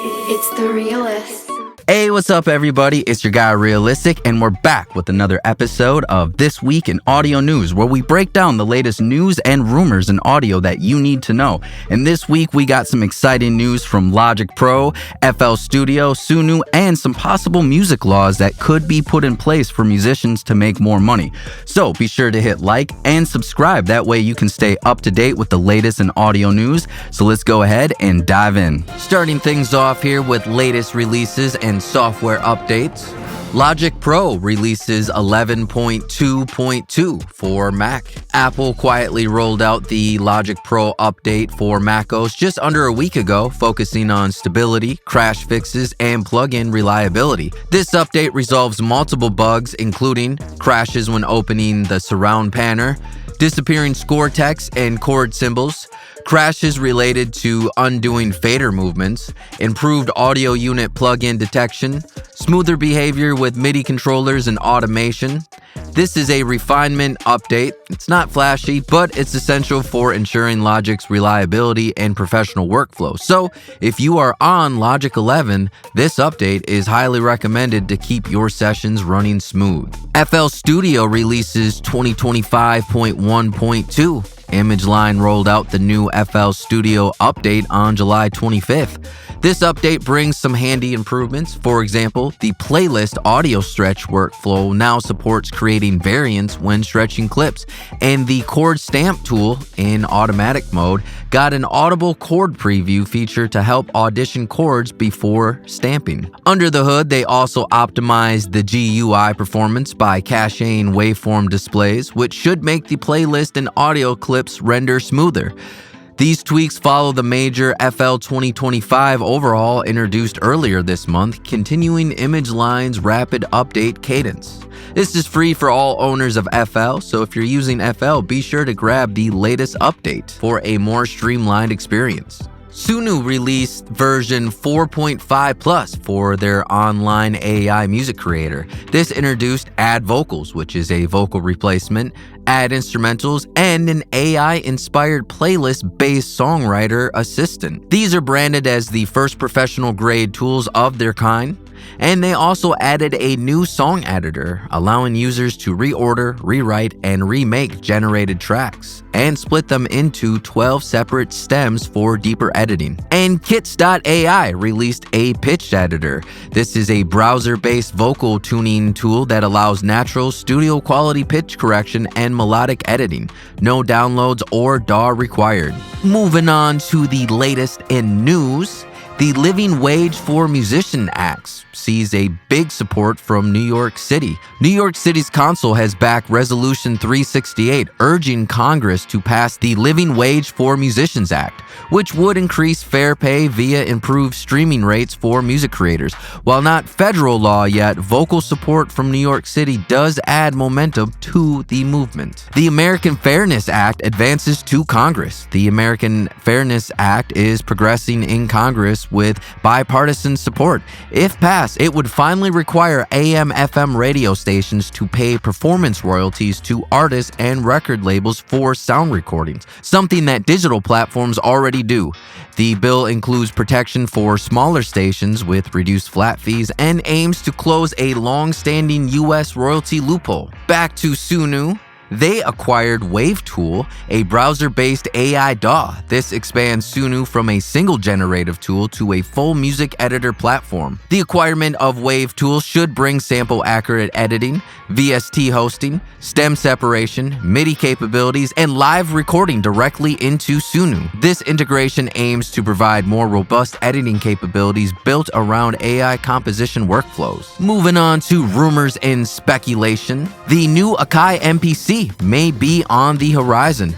It's the realist. Hey, what's up, everybody? It's your guy, Realistic, and we're back with another episode of This Week in Audio News, where we break down the latest news and rumors in audio that you need to know. And this week, we got some exciting news from Logic Pro, FL Studio, Suno, and some possible music laws that could be put in place for musicians to make more money. So be sure to hit like and subscribe. That way you can stay up to date with the latest in audio news. So let's go ahead and dive in. Starting things off here with latest releases and software updates. Logic Pro releases 11.2.2 for Mac. Apple quietly rolled out the Logic Pro update for macOS just under a week ago, focusing on stability, crash fixes, and plugin reliability. This update resolves multiple bugs, including crashes when opening the surround panel, disappearing score text and chord symbols, crashes related to undoing fader movements, improved audio unit plugin detection, smoother behavior with MIDI controllers and automation. This is a refinement update. It's not flashy, but it's essential for ensuring Logic's reliability and professional workflow. So, if you are on Logic 11, this update is highly recommended to keep your sessions running smooth. FL Studio releases 2025.1.2. ImageLine rolled out the new FL Studio update on July 25th. This update brings some handy improvements. For example, the playlist audio stretch workflow now supports creating variants when stretching clips, and the chord stamp tool in automatic mode got an audible chord preview feature to help audition chords before stamping. Under the hood, they also optimized the GUI performance by caching waveform displays, which should make the playlist and audio clips render smoother. These tweaks follow the major FL 2025 overhaul introduced earlier this month, continuing ImageLine's rapid update cadence. This is free for all owners of FL, so if you're using FL, be sure to grab the latest update for a more streamlined experience. Suno released version 4.5 Plus for their online AI music creator. This introduced Add Vocals, which is a vocal replacement, Add Instrumentals, and an AI-inspired playlist-based songwriter assistant. These are branded as the first professional-grade tools of their kind. And they also added a new song editor, allowing users to reorder, rewrite, and remake generated tracks, and split them into 12 separate stems for deeper editing. And Kits.AI released a pitch editor. This is a browser-based vocal tuning tool that allows natural studio-quality pitch correction and melodic editing. No downloads or DAW required. Moving on to the latest in news. The Living Wage for Musician Act sees a big support from New York City. New York City's council has backed Resolution 368, urging Congress to pass the Living Wage for Musicians Act, which would increase fair pay via improved streaming rates for music creators. While not federal law yet, vocal support from New York City does add momentum to the movement. The American Fairness Act advances to Congress. The American Fairness Act is progressing in Congress with bipartisan support. If passed, it would finally require AM/FM radio stations to pay performance royalties to artists and record labels for sound recordings, something that digital platforms already do. The bill includes protection for smaller stations with reduced flat fees and aims to close a long-standing U.S. royalty loophole. Back to Suno. They acquired WavTool, a browser-based AI DAW. This expands Suno from a single generative tool to a full music editor platform. The acquirement of WavTool should bring sample-accurate editing, VST hosting, stem separation, MIDI capabilities, and live recording directly into Suno. This integration aims to provide more robust editing capabilities built around AI composition workflows. Moving on to rumors and speculation. The new Akai MPC may be on the horizon.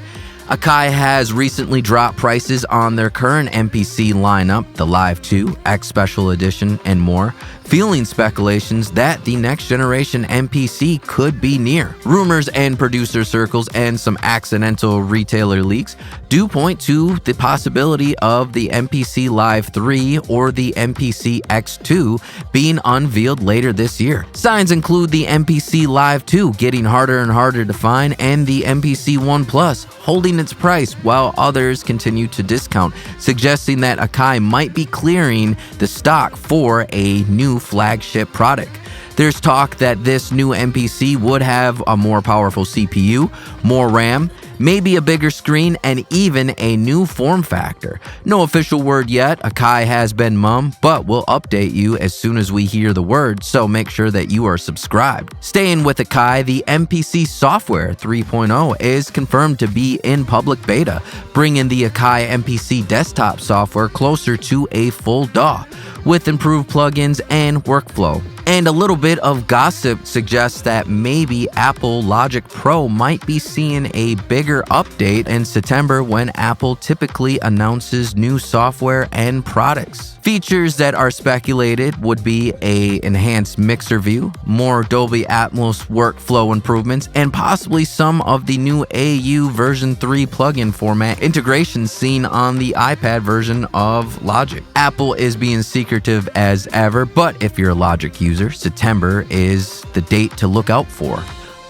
Akai has recently dropped prices on their current MPC lineup, the Live 2, X Special Edition, and more, fueling speculations that the next generation MPC could be near. Rumors and producer circles and some accidental retailer leaks do point to the possibility of the MPC Live 3 or the MPC X2 being unveiled later this year. Signs include the MPC Live 2 getting harder and harder to find, and the MPC One Plus holding its price while others continue to discount, suggesting that Akai might be clearing the stock for a new flagship product. There's talk that this new MPC would have a more powerful CPU, more RAM, maybe a bigger screen, and even a new form factor. No official word yet. Akai has been mum, but we'll update you as soon as we hear the word, so make sure that you are subscribed. Staying with Akai, the MPC Software 3.0 is confirmed to be in public beta, bringing the Akai MPC desktop software closer to a full DAW, with improved plugins and workflow. And a little bit of gossip suggests that maybe Apple Logic Pro might be seeing a bigger update in September, when Apple typically announces new software and products. Features that are speculated would be a enhanced mixer view, more Dolby Atmos workflow improvements, and possibly some of the new AU version 3 plugin format integrations seen on the iPad version of Logic. Apple is being secretive as ever, but if you're a Logic user, September is the date to look out for.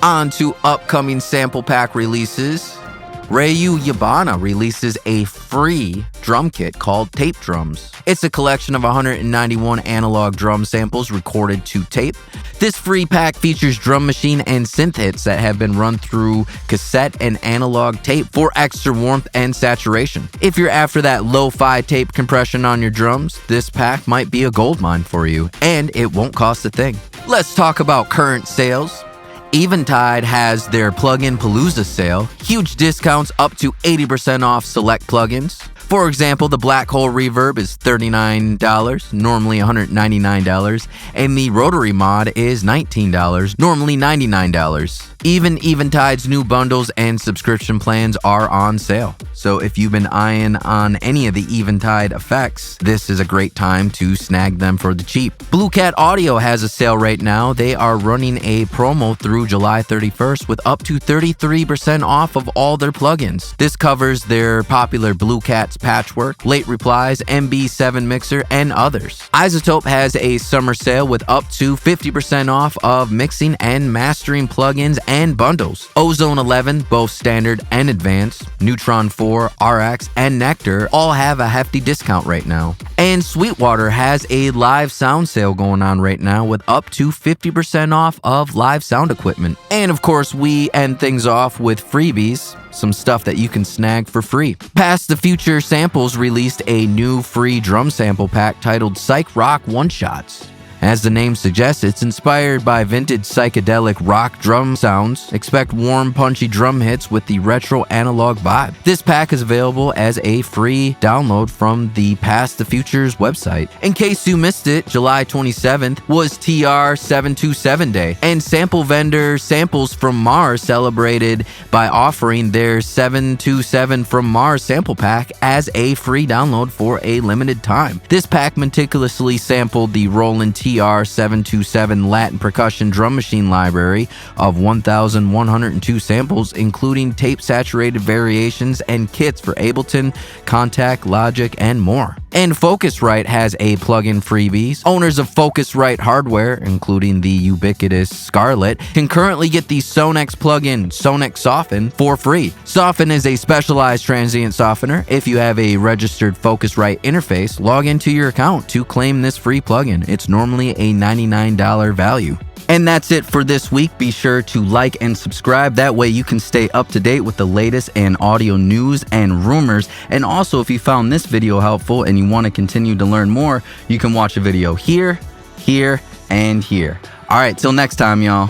On to upcoming sample pack releases. Ryu Yabana releases a free drum kit called Tape Drums. It's a collection of 191 analog drum samples recorded to tape. This free pack features drum machine and synth hits that have been run through cassette and analog tape for extra warmth and saturation. If you're after that lo-fi tape compression on your drums, this pack might be a goldmine for you, and it won't cost a thing. Let's talk about current sales. Eventide has their Pluginpalooza sale. Huge discounts up to 80% off select plugins. For example, the Black Hole Reverb is $39, normally $199, and the Rotary Mod is $19, normally $99. Even Eventide's new bundles and subscription plans are on sale. So if you've been eyeing on any of the Eventide effects, this is a great time to snag them for the cheap. Bluecat Audio has a sale right now. They are running a promo through July 31st with up to 33% off of all their plugins. This covers their popular Bluecat's Patchwork, Late Replies, MB7 Mixer, and others. iZotope has a summer sale with up to 50% off of mixing and mastering plugins and bundles. Ozone 11, both standard and advanced, Neutron 4, RX, and Nectar all have a hefty discount right now. And Sweetwater has a live sound sale going on right now with up to 50% off of live sound equipment. And of course, we end things off with Freebies, some stuff that you can snag for free. Past the Future Samples released a new free drum sample pack titled Psych Rock One Shots. As the name suggests, it's inspired by vintage psychedelic rock drum sounds. Expect warm, punchy drum hits with the retro analog vibe. This pack is available as a free download from the Past the Future's website. In case you missed it, July 27th was TR-727 Day, and sample vendor Samples from Mars celebrated by offering their 727 from Mars sample pack as a free download for a limited time. This pack meticulously sampled the Roland TR-727 Latin percussion drum machine library of 1,102 samples, including tape-saturated variations and kits for Ableton, Contact, Logic, and more. And Focusrite has a plugin freebies. Owners of Focusrite hardware, including the ubiquitous Scarlett, can currently get the Sonnox plugin Sonnox Soften for free. Soften is a specialized transient softener. If you have a registered Focusrite interface, log into your account to claim this free plugin. It's normally a $99 value. And that's it for this week. Be sure to like and subscribe. That way you can stay up to date with the latest in audio news and rumors. And also, if you found this video helpful and you want to continue to learn more, you can watch a video here, here, and here. All right, till next time, y'all.